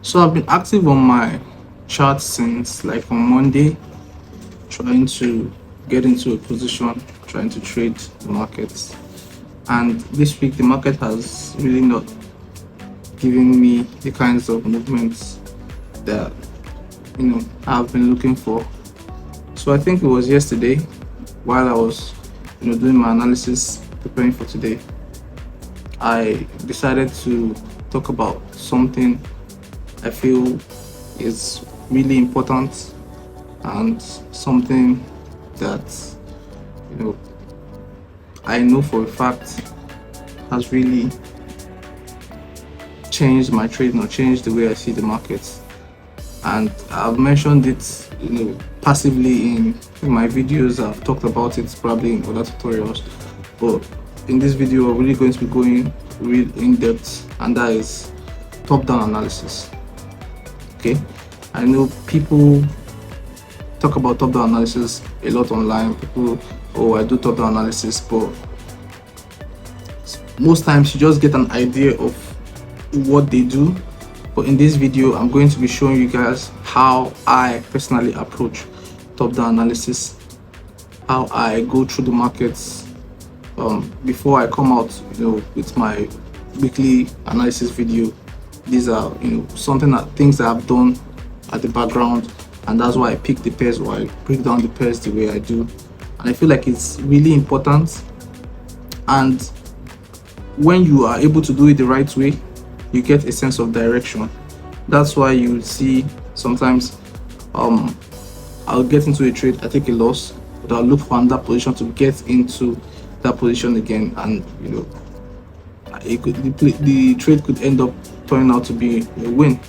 So I've been active on my chart since like on Monday, trying to get into a position, trying to trade the markets. And this week the market has really not given me the kinds of movements that I've been looking for. So I think it was yesterday while I was doing my analysis preparing for today, I decided to talk about something I feel is really important and something that you know I know for a fact has really changed my trading or changed the way I see the markets. And I've mentioned it passively in my videos. I've talked about it probably in other tutorials, but in this video we're really going to be going real in depth, and that is top-down analysis. Okay, I know people talk about top-down analysis a lot online. People, oh, I do top-down analysis, but most times you just get an idea of what they do. But in this video I'm going to be showing you guys how I personally approach top-down analysis, how I go through the markets before I come out with my weekly analysis video. These are things that I've done at the background, and that's why I pick the pairs, or I break down the pairs the way I do. And I feel like it's really important, and when you are able to do it the right way, you get a sense of direction. That's why you see sometimes I'll get into a trade, I take a loss, but I'll look for another position to get into that position again, and the trade could end up turning out to be a win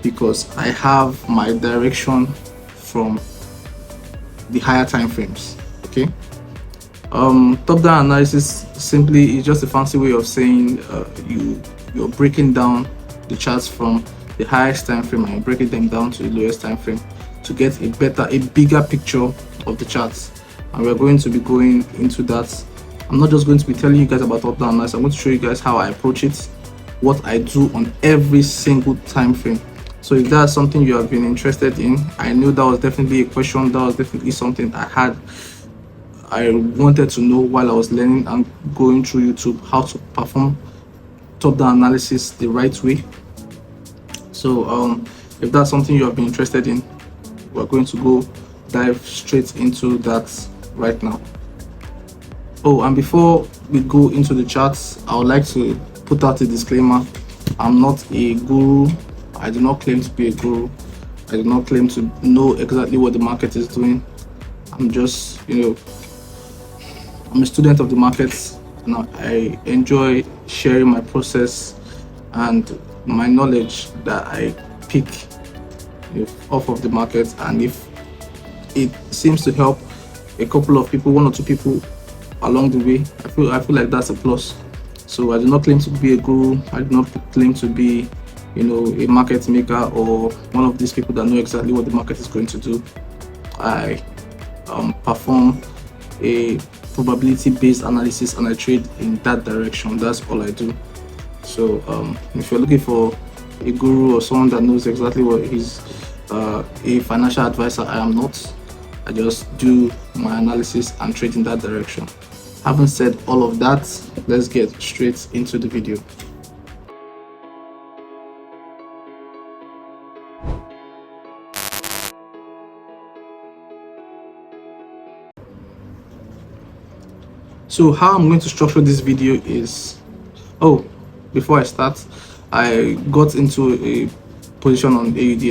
because I have my direction from the higher time frames. Okay, top-down analysis simply is just a fancy way of saying you're breaking down the charts from the highest time frame and breaking them down to the lowest time frame to get a bigger picture of the charts. And we're going to be going into that. I'm not just going to be telling you guys about top-down analysis. I'm going to show you guys how I approach it, what I do on every single time frame. So if that's something you have been interested in, I knew that was definitely a question, that was definitely something I wanted to know while I was learning and going through YouTube how to perform top-down analysis the right way. So if that's something you have been interested in, we're going to go dive straight into that right now. Oh, and before we go into the charts, I would like to put out a disclaimer. I'm not a guru. I do not claim to be a guru. I do not claim to know exactly what the market is doing. I'm just I'm a student of the markets, and I enjoy sharing my process and my knowledge that I pick off of the market. And if it seems to help a couple of people, one or two people along the way, I feel like that's a plus. So I do not claim to be a guru. I do not claim to be a market maker or one of these people that know exactly what the market is going to do. I perform a probability-based analysis and I trade in that direction. That's all I do. So if you're looking for a guru or someone that knows exactly what he's a financial advisor, I am not. I just do my analysis and trade in that direction. Having said all of that, let's get straight into the video. So how I'm going to structure this video is, before I start, I got into a position on AUD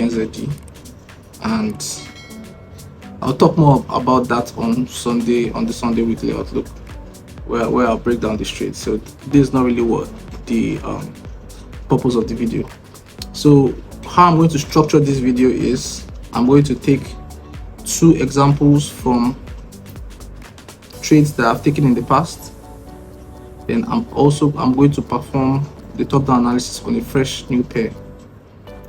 and I'll talk more about that on Sunday, on the Sunday weekly outlook, where I'll break down this trade. So this is not really what the purpose of the video. So how I'm going to structure this video is I'm going to take two examples from trades that I've taken in the past. Then I'm going to perform the top-down analysis on a fresh new pair.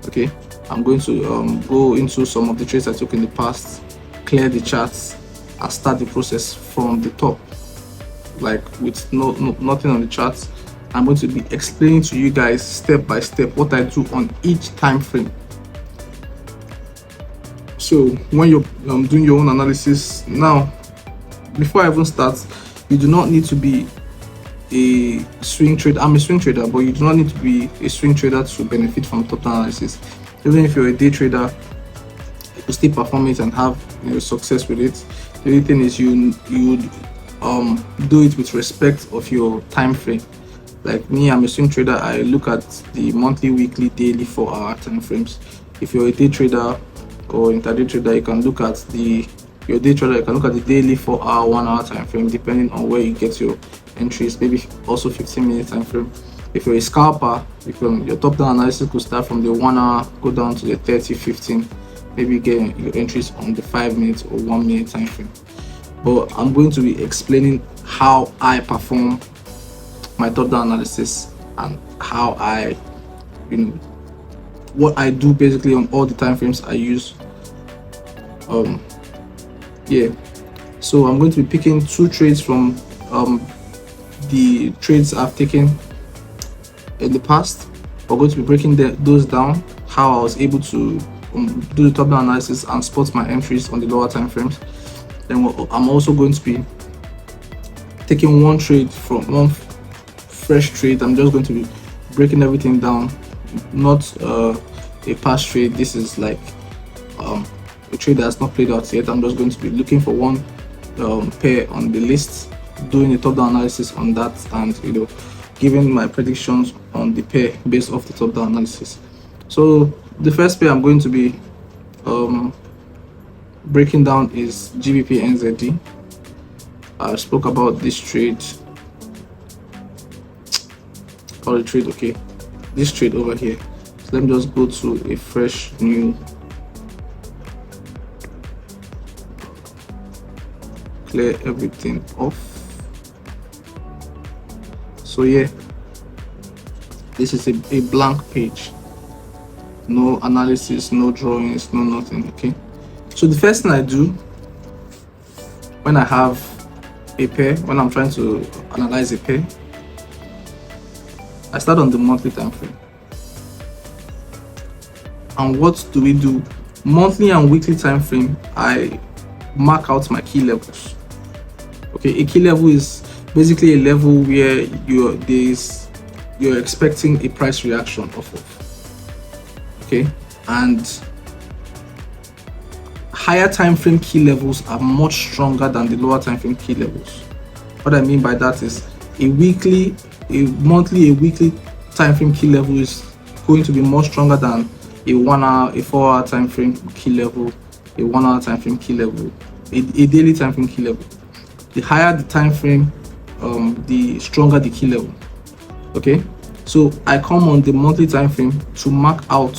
Okay, I'm going to go into some of the trades I took in the past, clear the charts, and start the process from the top, like with nothing on the charts. I'm going to be explaining to you guys step by step what I do on each time frame. So when you're doing your own analysis now, before I even start, you do not need to be a swing trader. I'm a swing trader, but you do not need to be a swing trader to benefit from top-down analysis. Even if you're a day trader, you can still perform it and have success with it. The only thing is you do it with respect of your time frame. Like me, I'm a swing trader. I look at the monthly, weekly, daily, 4-hour time frames. If you're a day trader or intraday trader, you can look at your day trader, you can look at the daily, 4-hour, 1-hour time frame, depending on where you get your entries. Maybe also 15-minute time frame. If you're a scalper, your top-down analysis could start from the 1 hour, go down to the 30, 15. Maybe get your entries on the 5-minute or 1-minute time frame. But I'm going to be explaining how I perform my top-down analysis and how I, what I do basically on all the time frames I use. So I'm going to be picking 2 trades from the trades I've taken in the past. We're going to be breaking those down, how I was able to do the top-down analysis and spot my entries on the lower time frames. Then I'm also going to be taking one trade from one fresh trade. I'm just going to be breaking everything down, not a past trade. This is like a trade that's not played out yet. I'm just going to be looking for one pair on the list, doing a top-down analysis on that, and giving my predictions on the pair based off the top-down analysis. So the first pair I'm going to be breaking down is GBP NZD. I spoke about this trade. Okay, this trade over here. So let me just go to a fresh new, clear everything off. So yeah, this is a blank page, no analysis, no drawings, no nothing. Okay, so the first thing I do when I have a pair, when I'm trying to analyze a pair, I start on the monthly time frame. And what do we do? Monthly and weekly time frame, I mark out my key levels. Okay, a key level is basically a level where you're expecting a price reaction off of. Okay, and higher time frame key levels are much stronger than the lower time frame key levels. What I mean by that is a monthly, a weekly time frame key level is going to be more stronger than a 1 hour, a 4-hour time frame key level, a 1-hour time frame key level, a daily time frame key level. The higher the time frame, the stronger the key level. Okay, so I come on the monthly time frame to mark out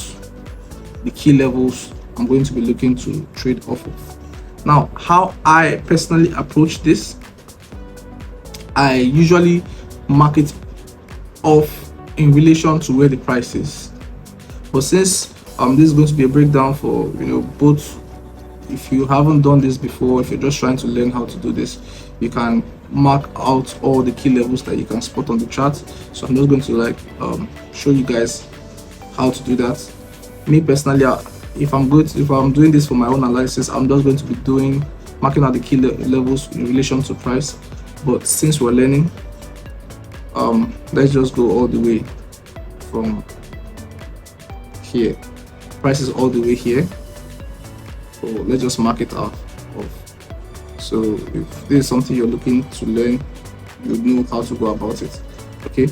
the key levels I'm going to be looking to trade off of. Now, how I personally approach this, I usually mark it off in relation to where the price is. But since this is going to be a breakdown for both, if you haven't done this before, if you're just trying to learn how to do this, you can mark out all the key levels that you can spot on the chart. So I'm just going to show you guys how to do that. Me personally, if I'm doing this for my own analysis, I'm just going to be marking out the key levels in relation to price. But since we're learning, let's just go all the way from here. Price is all the way here, so let's just mark it out off. So if this is something you're looking to learn, you know how to go about it. Okay,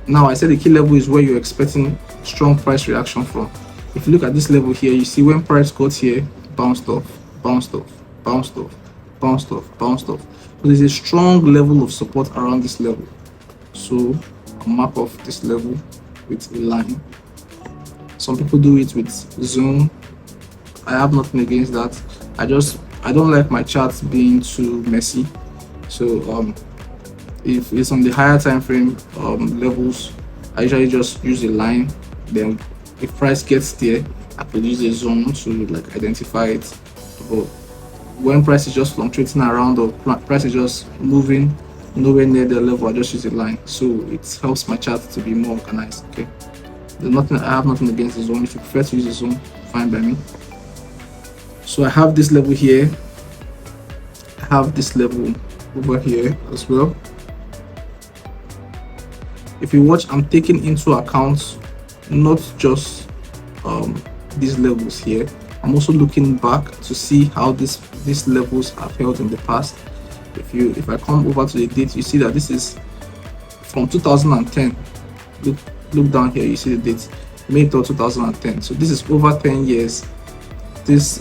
now I said the key level is where you're expecting strong price reaction from. If you look at this level here, you see when price got here, bounced off, bounced off, bounced off, bounced off, bounced off. So there's a strong level of support around this level. So I'll mark off this level with a line. Some people do it with zoom. I have nothing against that. I don't like my charts being too messy. So if it's on the higher time frame levels, I usually just use a line. Then if price gets there, I could use a zoom to identify it. But when price is just fluctuating around or price is just moving nowhere near the level, I just use a line, so it helps my chart to be more organized. Okay, I have nothing against the zone. If you prefer to use the zone, fine by me. So I have this level here, I have this level over here as well. If you watch, I'm taking into account not just these levels here, I'm also looking back to see how these levels have held in the past. If I come over to the date, you see that this is from 2010. Look down here, you see the date, May 3rd, 2010. So this is over 10 years this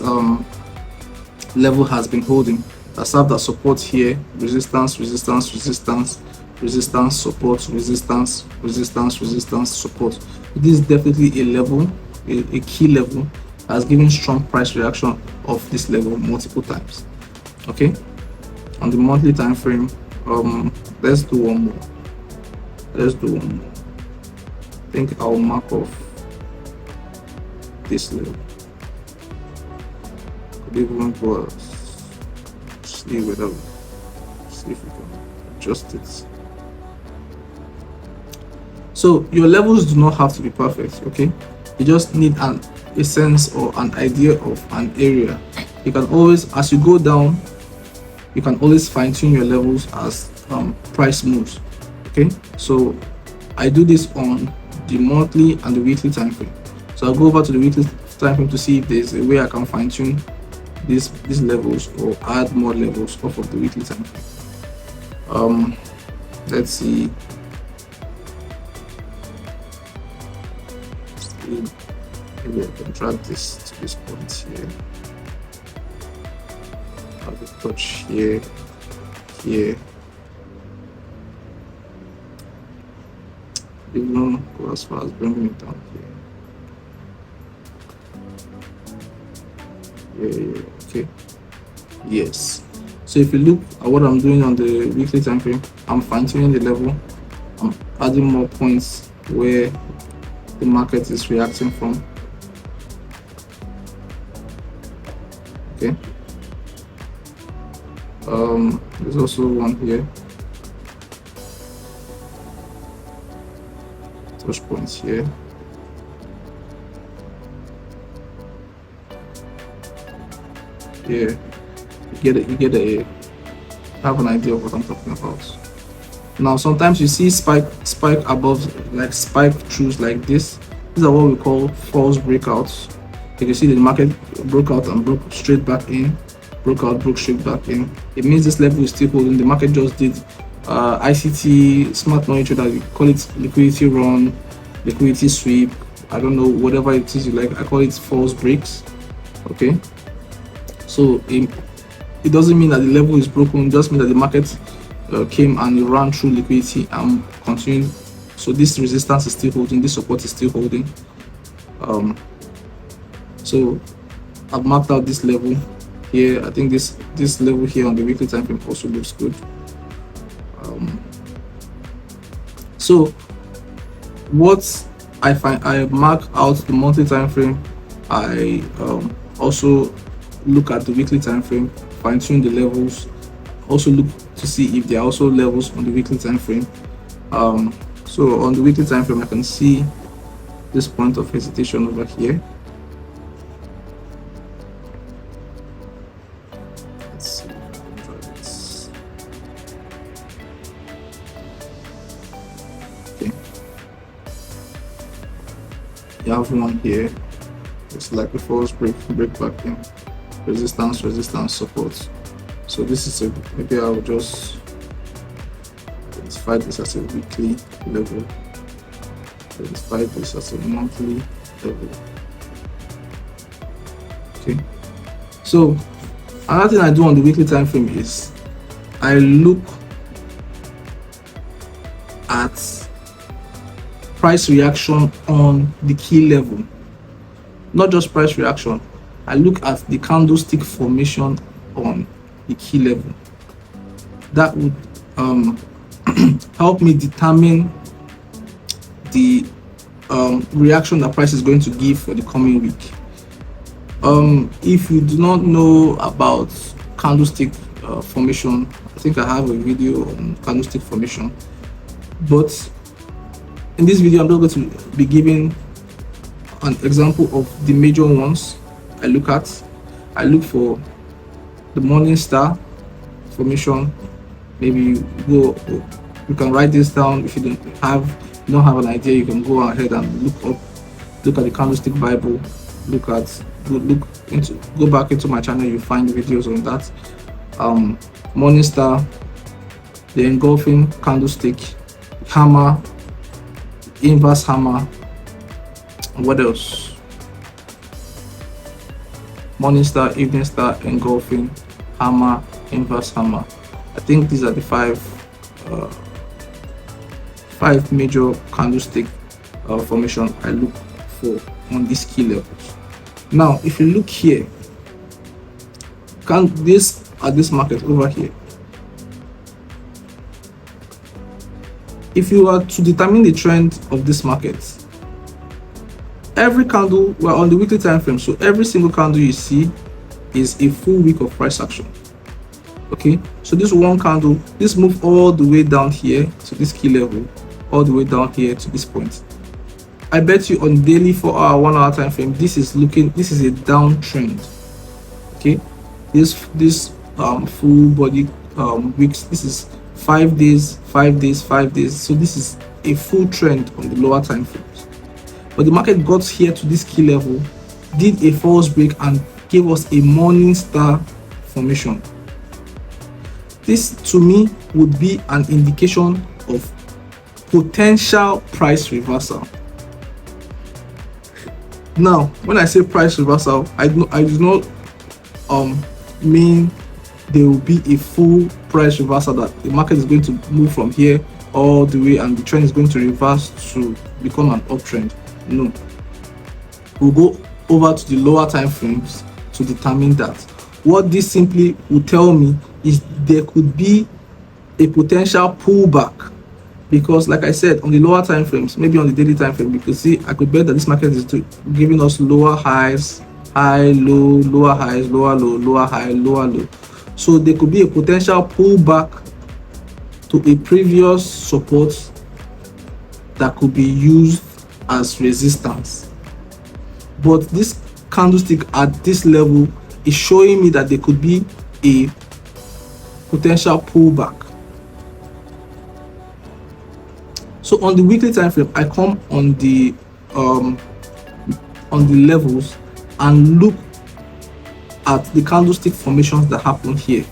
level has been holding. That served as support here, resistance, resistance, resistance, resistance, support, resistance, resistance, resistance, support. This is definitely a level, a key level, has given strong price reaction of this level multiple times. Okay, on the monthly time frame, let's do one more. I think I'll mark off this level. Could even go see if we can adjust it. So your levels do not have to be perfect. Okay, you just need a sense or an idea of an area. You can always, as you go down, you can always fine-tune your levels as price moves. Okay, so I do this on the monthly and the weekly time frame. So I'll go over to the weekly time frame to see if there's a way I can fine-tune these levels or add more levels off of the weekly time frame. Let's see. Maybe I can drag this to this point here. Have a touch here, here. Even go as far as bringing it down here. Yeah, okay. Yes. So if you look at what I'm doing on the weekly time frame, I'm fine-tuning the level. I'm adding more points where the market is reacting from. Okay. There's also one here. Touch points here. Yeah, you get a have an idea of what I'm talking about. Now sometimes you see spike above, like spike throughs like this. These are what we call false breakouts. You can see the market broke out and broke straight back in, broke out, broke straight back in. It means this level is still holding. The market just did ICT, smart money trader, you call it liquidity run, liquidity sweep, I don't know, whatever it is you like. I call it false breaks. Okay, so it doesn't mean that the level is broken, it just means that the market came and it ran through liquidity and continued. So this resistance is still holding, this support is still holding. So I've marked out this level here. I think this level here on the weekly time frame also looks good. So what I find, I mark out the monthly time frame. I also look at the weekly time frame, fine tune the levels, also look to see if there are also levels on the weekly time frame. So on the weekly time frame, I can see this point of hesitation over here. Let's see. Okay. You have one here. It's like a false break back in, resistance, resistance, support. So this is maybe I'll just identify this as a weekly level, identify this as a monthly level. Okay, so another thing I do on the weekly time frame is I look at price reaction on the key level. Not just price reaction, I look at the candlestick formation on the key level. That would help me determine the reaction that price is going to give for the coming week. If you do not know about candlestick formation, think I have a video on candlestick formation, but in this video I'm not going to be giving an example of the major ones I look at. I look for the morning star formation. Maybe you can write this down. If you don't have an idea, you can go ahead and look at the candlestick Bible. Go back into my channel, you find videos on that. Morning star, the engulfing candlestick, hammer, inverse hammer. What else? Morning star, evening star, engulfing, hammer, inverse hammer. I think these are the five major candlestick formation I look for on these key levels. Now, if you look here, this market over here, if you are to determine the trend of this market, every candle, we're on the weekly time frame, so every single candle you see is a full week of price action. Okay, so this one candle, this move all the way down here to this key level, all the way down here to this point. I bet you on daily 4 hour, 1 hour time frame, this is a downtrend. Okay, this full body weeks, this is 5 days, 5 days, 5 days. So this is a full trend on the lower time frames. But the market got here to this key level, did a false break and gave us a morning star formation. This to me would be an indication of potential price reversal. Now, when I say price reversal, I do not mean there will be a full price reversal, that the market is going to move from here all the way and the trend is going to reverse to become an uptrend. No, we'll go over to the lower time frames to determine that. What this simply will tell me is there could be a potential pullback, because like I said, on the lower time frames, maybe on the daily time frame, you could see, I could bet that this market is giving us lower highs, high, low, lower highs, lower low, lower high, lower low. So there could be a potential pullback to a previous support that could be used as resistance. But this candlestick at this level is showing me that there could be a potential pullback. So on the weekly time frame, I come on the levels and look at the candlestick formations that happen here.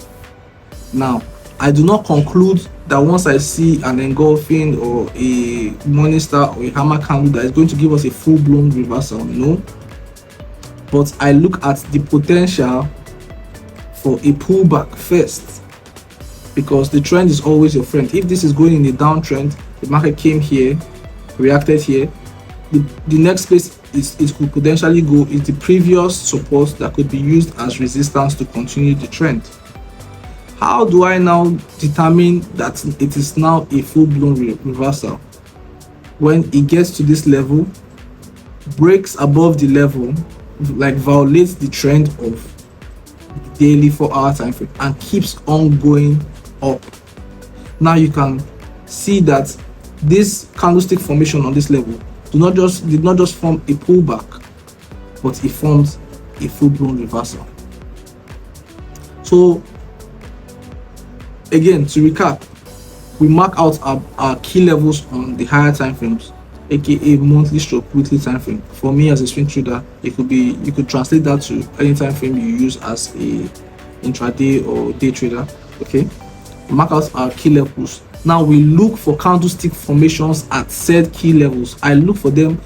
Now, I do not conclude that once I see an engulfing or a morning star or a hammer candle that is going to give us a full-blown reversal. No, but I look at the potential for a pullback first, because the trend is always your friend. If this is going in a downtrend, the market came here, reacted here, the next place it could potentially go is the previous support that could be used as resistance to continue the trend. How do I now determine that it is now a full-blown reversal? When it gets to this level, breaks above the level, like violates the trend of the daily 4 hour time frame and keeps on going up. Now you can see that this candlestick formation on this level did not just form a pullback, but it forms a full-blown reversal. So again, to recap, we mark out our key levels on the higher time frames, aka monthly stroke weekly time frame. For me as a swing trader, you could translate that to any time frame you use as a intraday or day trader. Okay, we mark out our key levels. Now we look for candlestick formations at said key levels. I look at them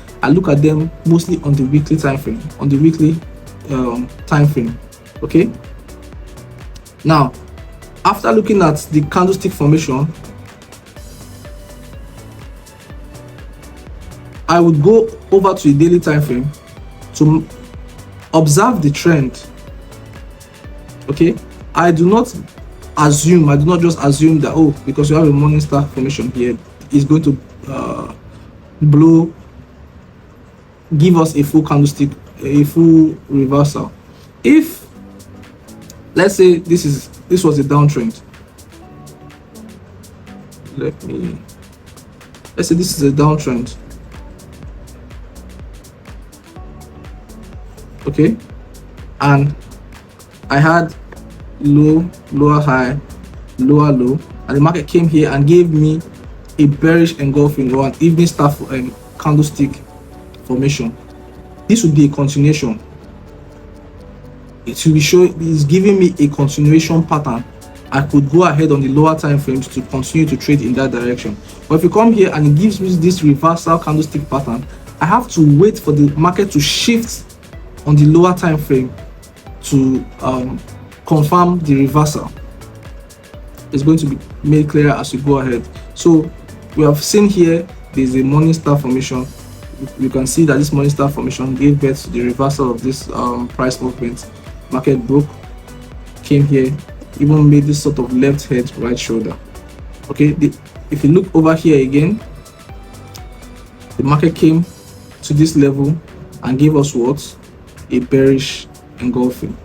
mostly on the weekly time frame, time frame. Okay, now after looking at the candlestick formation, I would go over to the daily time frame to observe the trend. Okay, I do not just assume that, oh, because you have a morning star formation here, it's going to give us a full candlestick, a full reversal. If let's say this was a downtrend, let's say this is a downtrend. Okay, and I had low, lower high, lower low, and the market came here and gave me a bearish engulfing or an evening star candlestick formation. This would be a continuation. It will be showing, it's giving me a continuation pattern. I could go ahead on the lower time frames to continue to trade in that direction. But if you come here and it gives me this reversal candlestick pattern, I have to wait for the market to shift on the lower time frame to confirm the reversal. It's going to be made clearer as we go ahead. So we have seen here there's a morning star formation. You can see that this morning star formation gave birth to the reversal of this price movement. Market broke, came here, even made this sort of left head, right shoulder. Okay, if you look over here again, the market came to this level and gave us what? A bearish engulfing.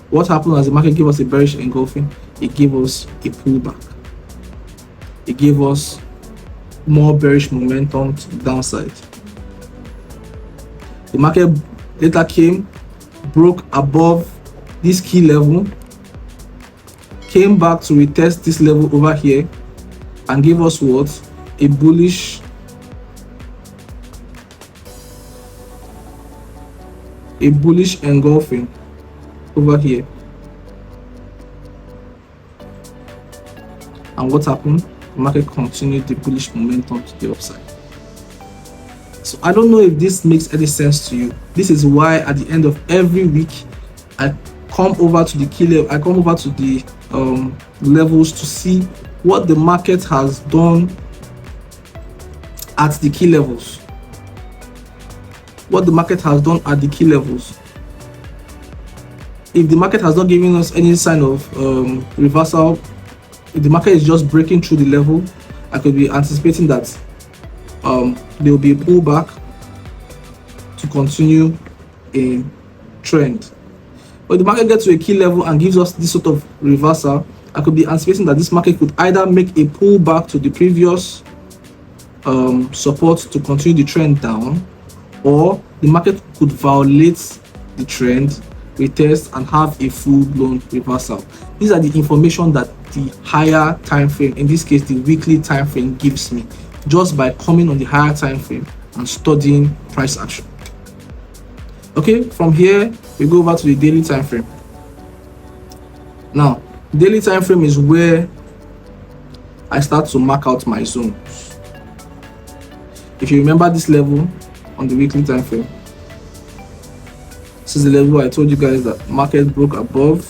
What happened as the market gave us a bearish engulfing? It gave us a pullback. It gave us more bearish momentum to the downside. The market later came, broke above this key level, came back to retest this level over here and gave us what? A bullish engulfing over here. And what happened? The market continued the bullish momentum to the upside. So I don't know if this makes any sense to you. This is why at the end of every week I come over to the key level, I come over to the levels to see what the market has done at the key levels. What the market has done at the key levels. If the market has not given us any sign of reversal, if the market is just breaking through the level, I could be anticipating that there will be a pullback to continue a trend. But if the market gets to a key level and gives us this sort of reversal, I could be anticipating that this market could either make a pullback to the previous support to continue the trend down, or the market could violate the trend, retest, and have a full-blown reversal. These are the information that the higher time frame, in this case the weekly time frame, gives me just by coming on the higher time frame and studying price action. Okay, from here we go over to the daily time frame. Now, daily time frame is where I start to mark out my zones. If you remember this level on the weekly time frame, this is the level I told you guys that market broke above,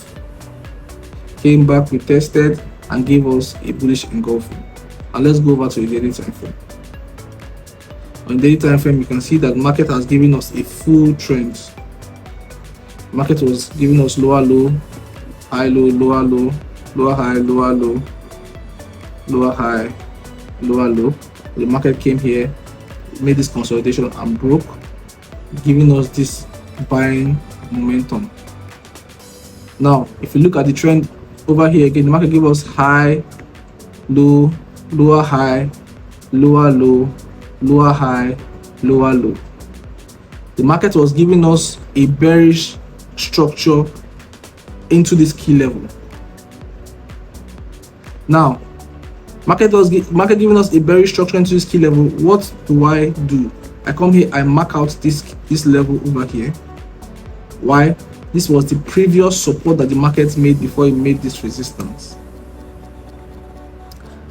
came back, retested, and gave us a bullish engulfing. And let's go over to the daily time frame. On the daily time frame, you can see that market has given us a full trend. Market was giving us lower low, high low, lower low, lower high, lower low, lower high, lower low. The market came here, made this consolidation and broke, giving us this buying momentum. Now, if you look at the trend over here again, the market gave us high, low, lower high, lower low, lower high, lower low. The market was giving us a bearish structure into this key level. Now, market giving us a bearish structure into this key level. What do? I come here, I mark out this level over here. Why? This was the previous support that the market made before it made this resistance.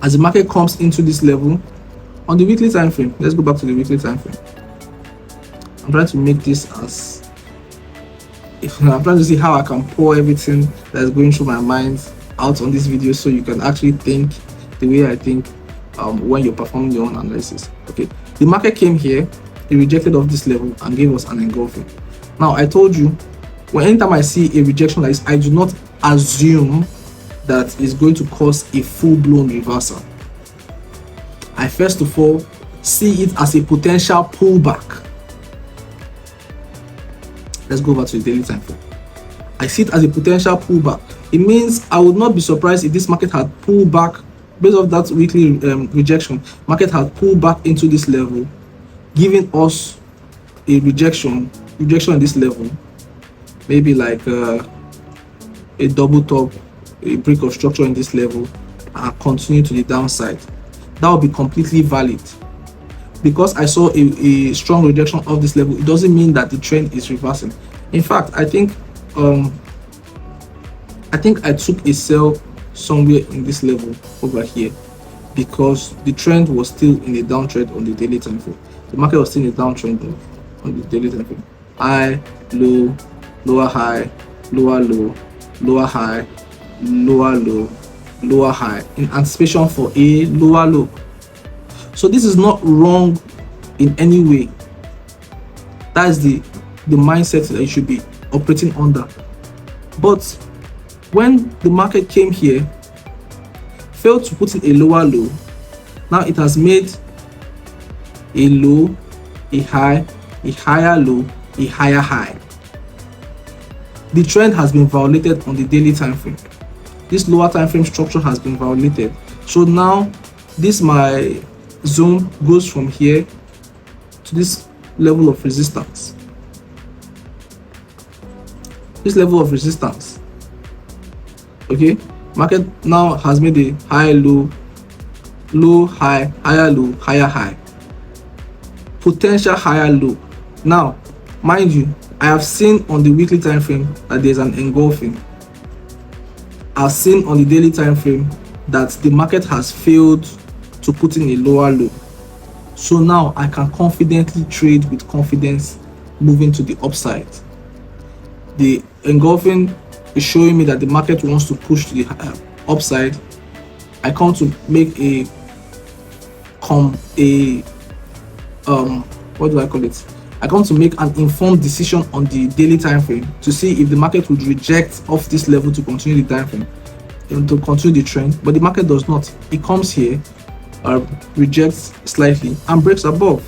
As the market comes into this level on the weekly time frame, let's go back to the weekly time frame. I'm trying to make this I'm trying to see how I can pour everything that's going through my mind out on this video so you can actually think the way I think when you're performing your own analysis. Okay, the market came here, it rejected off this level and gave us an engulfing. Now, I told you, anytime I see a rejection like this, I do not assume that it's going to cause a full-blown reversal. I first of all see it as a potential pullback. Let's go over to the daily time frame. I see it as a potential pullback. It means I would not be surprised if this market had pulled back based off that weekly rejection, market has pulled back into this level, giving us a rejection in this level, maybe like a double top, a break of structure in this level, and continue to the downside. That will be completely valid. Because I saw a strong rejection of this level, it doesn't mean that the trend is reversing. In fact, I think I took a sell somewhere in this level over here, because the trend was still in a downtrend on the daily time frame. The market was still in a downtrend on the daily time frame. High, low, lower high, lower low, lower high, lower low, lower high, in anticipation for a lower low. So this is not wrong in any way. That is the mindset that you should be operating under. But when the market came here, failed to put in a lower low, now it has made a low, a high, a higher low, a higher high. The trend has been violated on the daily time frame. This lower time frame structure has been violated. So now this my zone goes from here to this level of resistance. This level of resistance. Okay, market now has made a high, low, low, high, higher, low, higher, high, potential higher low. Now, mind you, I have seen on the weekly time frame that there's an engulfing. I've seen on the daily time frame that the market has failed to put in a lower low. So now I can confidently trade with confidence, moving to the upside. The engulfing is showing me that the market wants to push to the upside. I come to make what do I call it? I come to make an informed decision on the daily time frame to see if the market would reject off this level to continue the time frame, to continue the trend. But the market does not. It comes here, rejects slightly, and breaks above,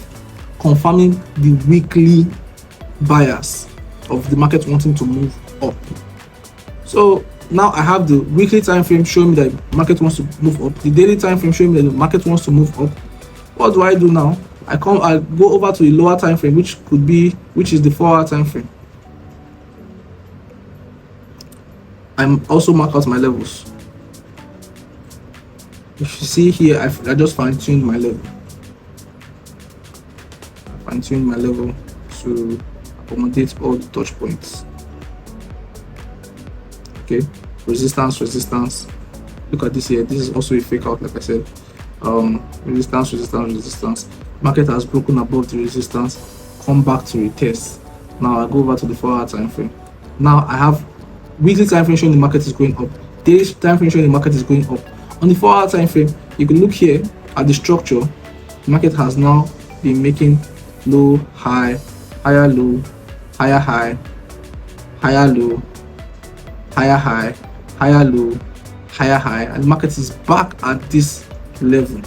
confirming the weekly bias of the market wanting to move up. So now I have the weekly time frame showing me that the market wants to move up, the daily time frame showing me that the market wants to move up. What do I do now? I go over to the lower time frame, which is the 4-hour time frame. I'm also mark out my levels. If you see here, I just fine-tuned my level. Fine-tuned my level to accommodate all the touch points. Okay, resistance. Look at this here. This is also a fake out, like I said. Resistance. Market has broken above the resistance, come back to retest. Now I go over to the 4-hour time frame. Now I have weekly time frame showing the market is going up, daily time frame showing the market is going up. On the 4-hour time frame, you can look here at the structure. The market has now been making low, high, higher low, higher high, higher low, higher high, higher low, higher high, and the market is back at this level.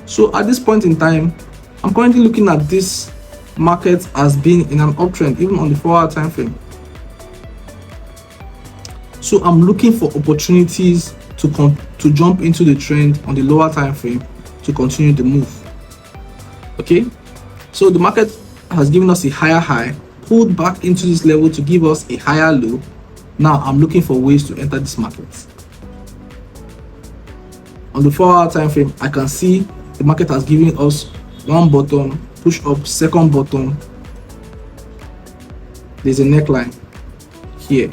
So at this point in time, I'm currently looking at this market as being in an uptrend, even on the 4-hour time frame. So I'm looking for opportunities to jump into the trend on the lower time frame to continue the move. Okay, so the market has given us a higher high, pulled back into this level to give us a higher low. Now I'm looking for ways to enter this market. On the 4-hour time frame, I can see the market has given us one bottom, push up, second bottom. There's a neckline here.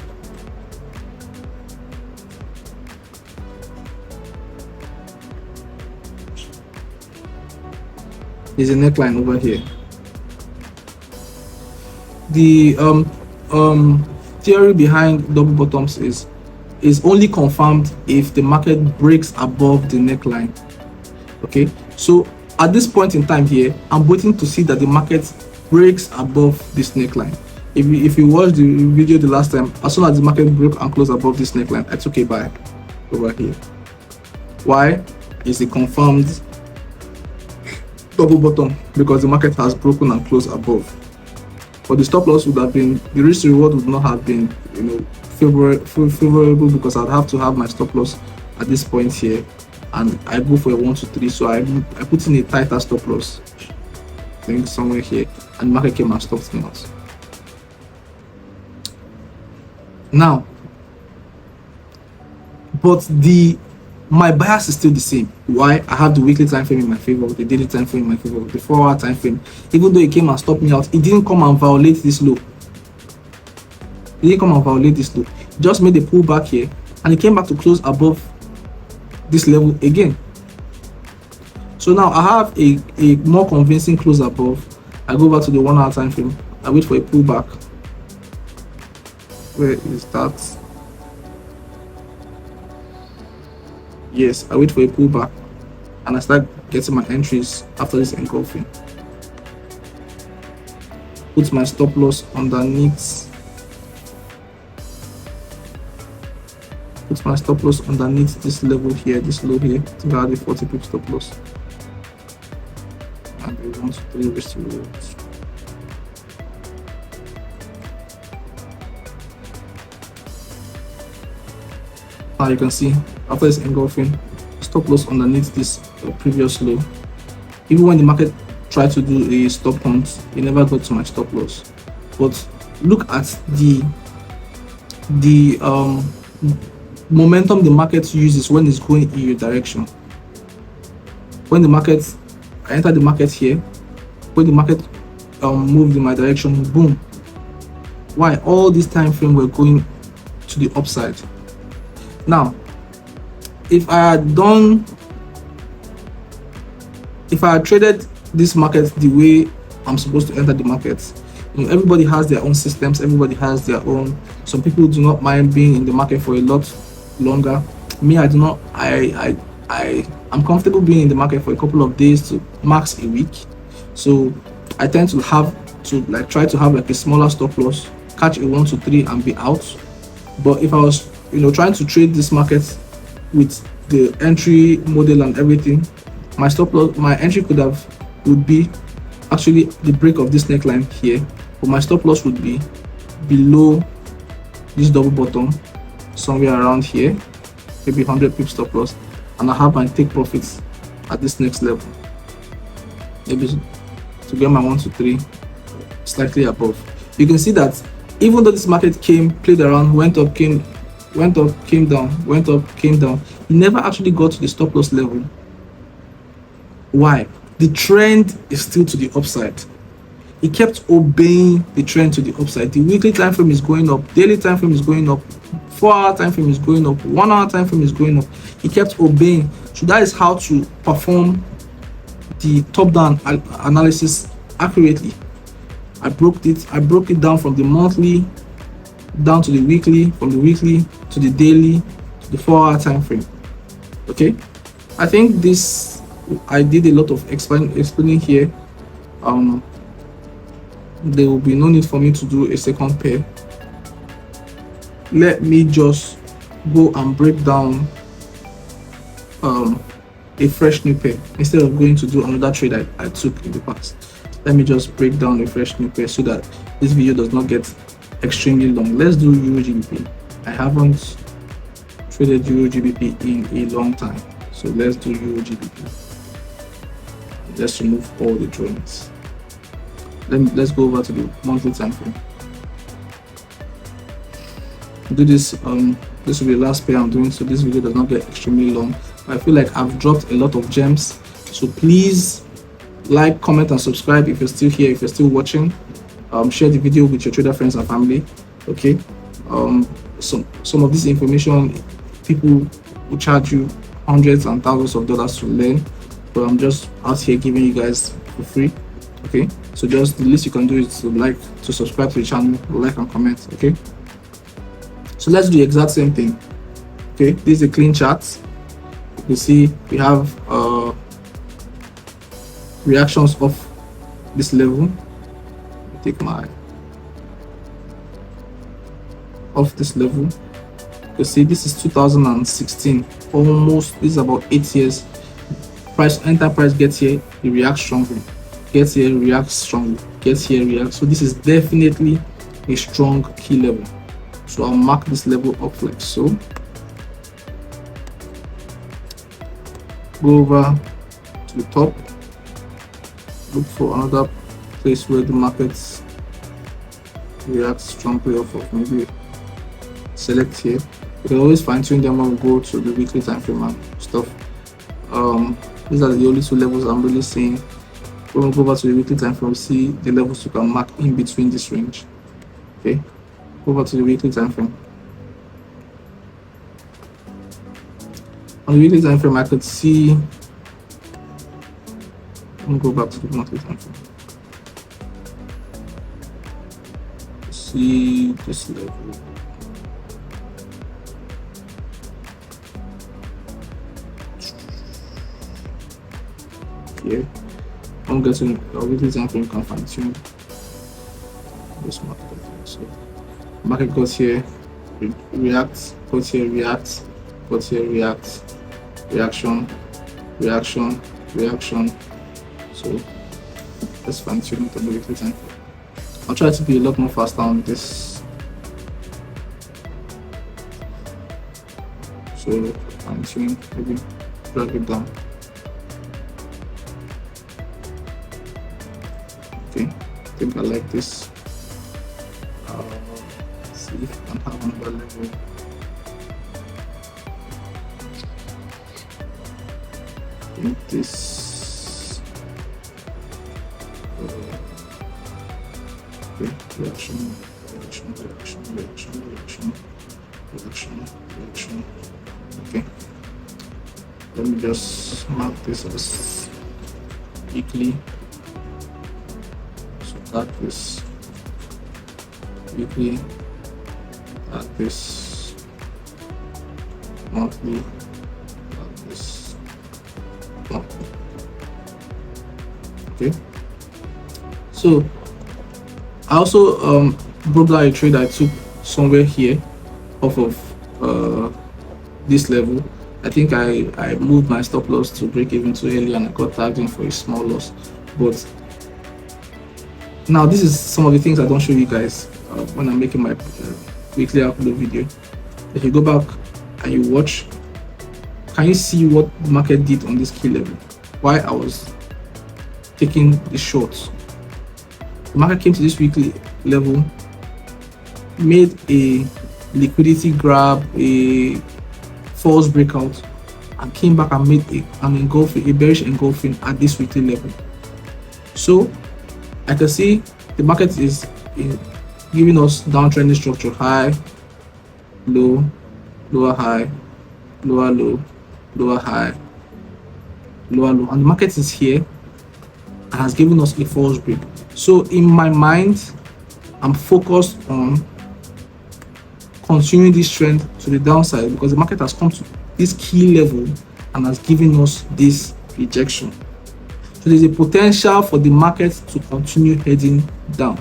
There's a neckline over here. The theory behind double bottoms is only confirmed if the market breaks above the neckline. Okay, so at this point in time here, I'm waiting to see that the market breaks above this neckline. If you watched the video the last time, as soon as the market broke and closed above this neckline, I took a buy over here. Why? It's a confirmed double bottom, because the market has broken and closed above. But the stop loss would have been, the risk to reward would not have been, favorable, because I'd have to have my stop loss at this point here, and I go for a 1 to 3. So I put in a tighter stop loss, I think somewhere here, and market came and stopped me out. Now, but my bias is still the same. Why? I have the weekly time frame in my favor, the daily time frame in my favor, the 4-hour time frame. Even though it came and stopped me out, it didn't come and violate this low. It just made a pullback here, and it came back to close above this level again. So now I have a more convincing close above. I go back to the 1-hour time frame. I wait for a pullback. Where is that? Yes, I wait for a pullback, and I start getting my entries after this engulfing. Put my stop loss underneath. Put my stop loss underneath this level here, this low here. I think I had a 40 pip stop loss. And we want to 3 risk to rewards. Now you can see after this engulfing, stop loss underneath this previous low. Even when the market tried to do a stop hunt, it never got to my stop loss. But look at the momentum the market uses when it's going in your direction. When the market, I enter the market here, when the market moved in my direction, boom. Why? All this time frame we're going to the upside. Now, if I had traded this market the way I'm supposed to enter the market, everybody has their own systems, everybody has their own. Some people do not mind being in the market for a lot longer. Me, I do not. I'm comfortable being in the market for a couple of days to max a week. So I tend to have to try to have a smaller stop loss, catch a 1 to 3 and be out. But if I was trying to trade this market with the entry model and everything, my stop loss, my entry would be actually the break of this neckline here, but my stop loss would be below this double bottom, somewhere around here, maybe 100 pip stop loss, and I have my take profits at this next level, maybe to get my 1 to 3 slightly above. You can see that even though this market played around, went up, came down, went up, came down, it never actually got to the stop loss level. Why? The trend is still to the upside. It kept obeying the trend to the upside. The weekly time frame is going up, daily time frame is going up, 4-hour time frame is going up, 1-hour time frame is going up. It kept obeying. So that is how to perform the top-down analysis accurately. I broke it down from the monthly down to the weekly, from the weekly to the daily to the 4-hour time frame. Okay, I think I did a lot of explaining here. There will be no need for me to do a second pair. Let me just go and break down a fresh new pair instead of going to do another trade I took in the past. Let me just break down a fresh new pair so that this video does not get extremely long. Let's do Euro GBP. I haven't traded Euro GBP in a long time, so let's do Euro GBP. Let's remove all the drawings. Let's go over to the monthly time frame. Do this. This will be the last pair I'm doing, so this video does not get extremely long. I feel like I've dropped a lot of gems, so please like, comment, and subscribe if you're still here, if you're still watching. Share the video with your trader friends and family. Okay. Some of this information, people will charge you hundreds and thousands of dollars to learn, but I'm just out here giving you guys for free. Okay, so just the least you can do is to subscribe to the channel, like and comment. Okay, so let's do the exact same thing. Okay, this is a clean chart. You see we have reactions of this level. Take my off this level. You see this is 2016, almost. This is about 8 years. Enter price gets here, it reacts strongly, gets here, reacts strongly, gets here, reacts. So this is definitely a strong key level. So I'll mark this level up like so. go over to the top, look for another place where the market reacts strongly off of, maybe select here. You can always fine tune them when we go to the weekly time frame and stuff. These are the only two levels I'm really seeing. When we go over to the weekly time frame, see the levels you can mark in between this range. Okay, over to the weekly time frame. On the weekly time frame, I could see. Let me go back to the monthly time frame. See this level. Here, I'm getting a weekly time frame can fine tune this market. So market goes here, reacts, goes here, reacts, goes here, reacts, reaction, reaction, reaction. So let's fine tune it on the weekly time frame. I'll try to be a lot more faster on this. So fine tune, maybe drag it down. Okay, I think I like this. See if I can have another level. I think this. Okay, reaction, reaction, reaction, reaction, reaction, reaction, reaction. Okay, let me just mark this as weekly. At this weekly, at this monthly, at this monthly. Okay, so I also broke down a trade I took somewhere here off of this level. I think I moved my stop loss to break even too early and I got tagged in for a small loss, but now this is some of the things I don't show you guys when I'm making my weekly upload video. If you go back and you watch, can you see what the market did on this key level? Why I was taking the shorts. The market came to this weekly level, made a liquidity grab, a false breakout, and came back and made a bearish engulfing at this weekly level. So I can see the market is giving us downtrending structure: high, low, lower high, lower low, lower high, lower low, and the market is here and has given us a false break. So in my mind, I'm focused on continuing this trend to the downside because the market has come to this key level and has given us this rejection. So there's a potential for the market to continue heading down.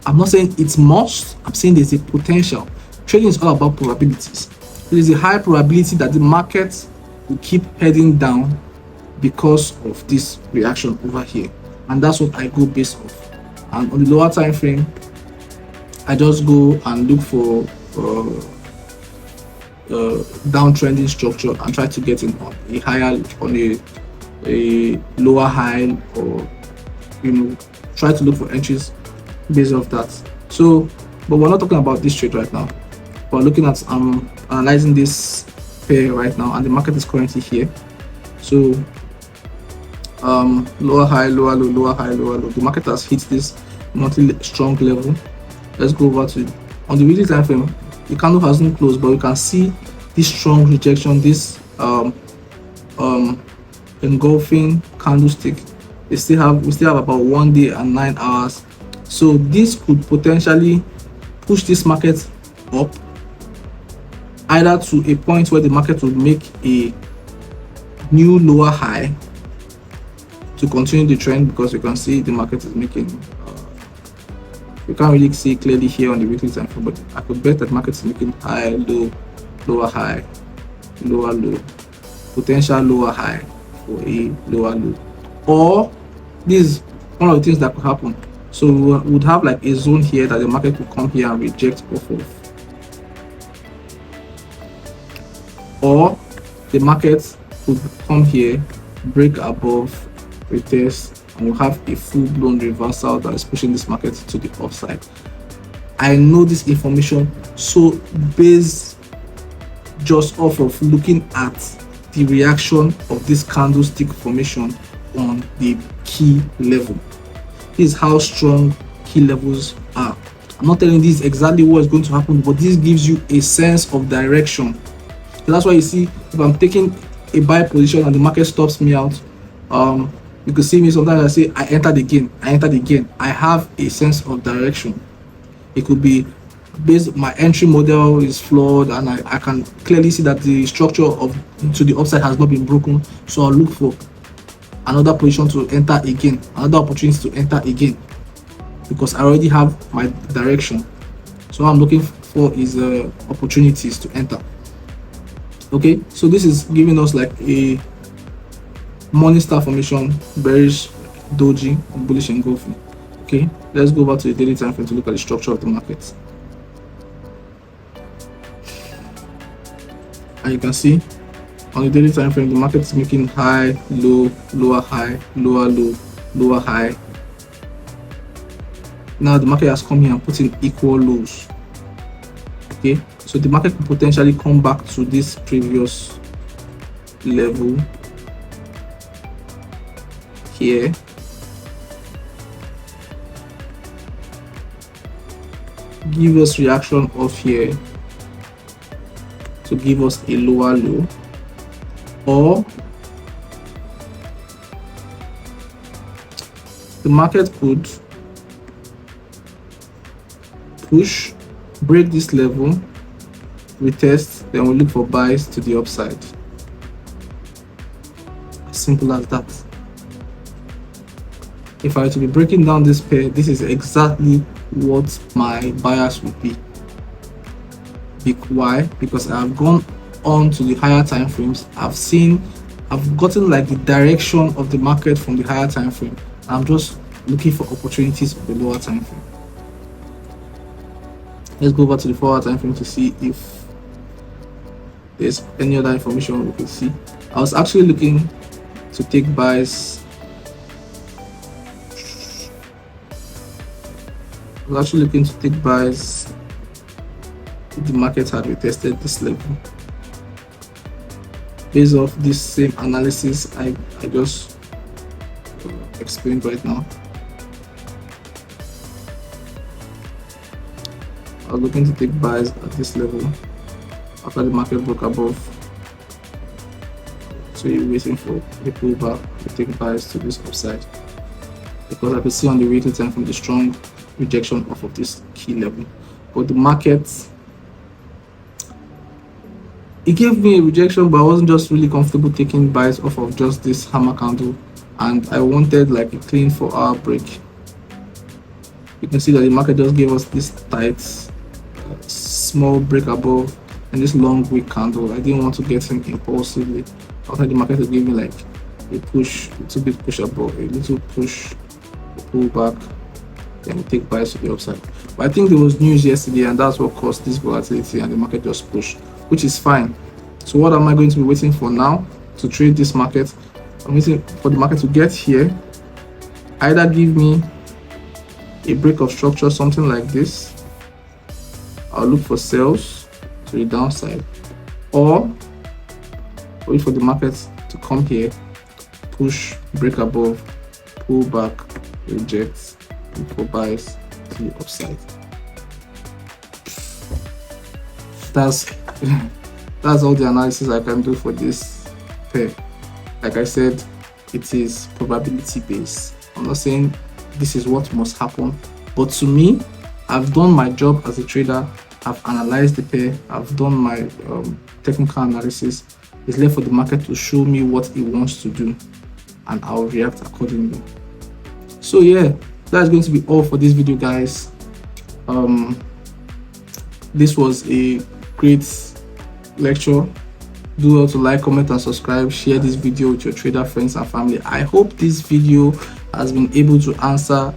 I'm not saying it must, I'm saying there's a potential. Trading is all about probabilities. There's a high probability that the market will keep heading down because of this reaction over here. And that's what I go based off. And on the lower time frame, I just go and look for downtrending structure and try to get in on a higher, on a lower high, or try to look for entries based off that. So, but we're not talking about this trade right now. We're looking at analyzing this pair right now, and the market is currently here. So lower high, lower low, lower high, lower low. The market has hit this monthly strong level. Let's go over to on the weekly time frame. The candle hasn't closed, but we can see this strong rejection, this engulfing candlestick. We still have about 1 day and 9 hours. So this could potentially push this market up either to a point where the market will make a new lower high to continue the trend, because you can see the market is making you can't really see clearly here on the weekly time frame, but I could bet that market is making high, low, lower high, lower low, potential lower high for a lower low. Or this is one of the things that could happen. So we would have like a zone here that the market could come here and reject off of, or the market could come here, break above, retest, and we'll have a full-blown reversal that is pushing this market to the upside. I know this information, so based just off of looking at the reaction of this candlestick formation on the key level. This is how strong key levels are. I'm not telling this exactly what is going to happen, but this gives you a sense of direction. So that's why you see, if I'm taking a buy position and the market stops me out, you can see me sometimes I say I entered again. I have a sense of direction. It could be based, my entry model is flawed and I can clearly see that the structure of to the upside has not been broken, so I'll look for another position to enter again, another opportunity to enter again, because I already have my direction. So what I'm looking for is opportunities to enter. Okay, so this is giving us like a morning star formation, bearish, doji, bullish engulfing. Okay, let's go back to the daily time frame to look at the structure of the market. And you can see on the daily time frame, the market is making high, low, lower high, lower low, lower high. Now the market has come here and put in equal lows. Okay, so the market could potentially come back to this previous level here, give us reaction off here to give us a lower low, or the market could push, break this level, retest, then we look for buys to the upside. As simple as that. If I were to be breaking down this pair, this is exactly what my bias would be. Why? Because I have gone on to the higher time frames. I've gotten like the direction of the market from the higher time frame. I'm just looking for opportunities of the lower time frame. Let's go over to the 4-hour time frame to see if there's any other information we can see. I was actually looking to take buys. I was actually looking to take buys if the market had retested this level. Based off this same analysis I just explained right now, I was looking to take buys at this level after the market broke above. So you're waiting for the pullback to take buys to this upside, because I could see on the weekly time from the strong rejection off of this key level. But the market, it gave me a rejection, but I wasn't just really comfortable taking buys off of just this hammer candle, and I wanted like a clean 4-hour break. You can see that the market just gave us this tight small break above and this long weak candle. I didn't want to get in impulsively. I wanted the market to give me like a push, a little bit push above, a little push, a pull back, then we take buys to the upside. But I think there was news yesterday, and that's what caused this volatility, and the market just pushed, which is fine. So what am I going to be waiting for now to trade this market? I'm waiting for the market to get here, either give me a break of structure, something like this. I'll look for sales to the downside, or wait for the market to come here, push, break above, pull back, reject, look for buys to the upside. That's all the analysis I can do for this pair. Like I said, it is probability based. I'm not saying this is what must happen, but to me, I've done my job as a trader. I've analyzed the pair. I've done my technical analysis. It's left for the market to show me what it wants to do, and I'll react accordingly. So yeah, that's going to be all for this video, guys. This was a great lecture. Do also like, comment and subscribe. Share this video with your trader friends and family. I hope this video has been able to answer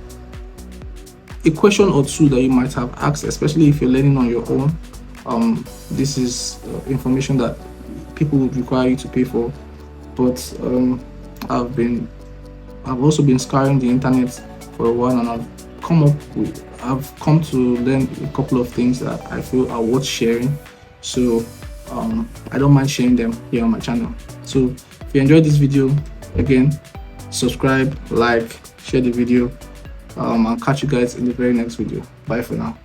a question or two that you might have asked, especially if you're learning on your own. This is information that people would require you to pay for. but I've also been scouring the internet for a while, and I've come to learn a couple of things that I feel are worth sharing. So I don't mind sharing them here on my channel. So if you enjoyed this video, again, subscribe, like, share the video. I'll catch you guys in the very next video. Bye for now.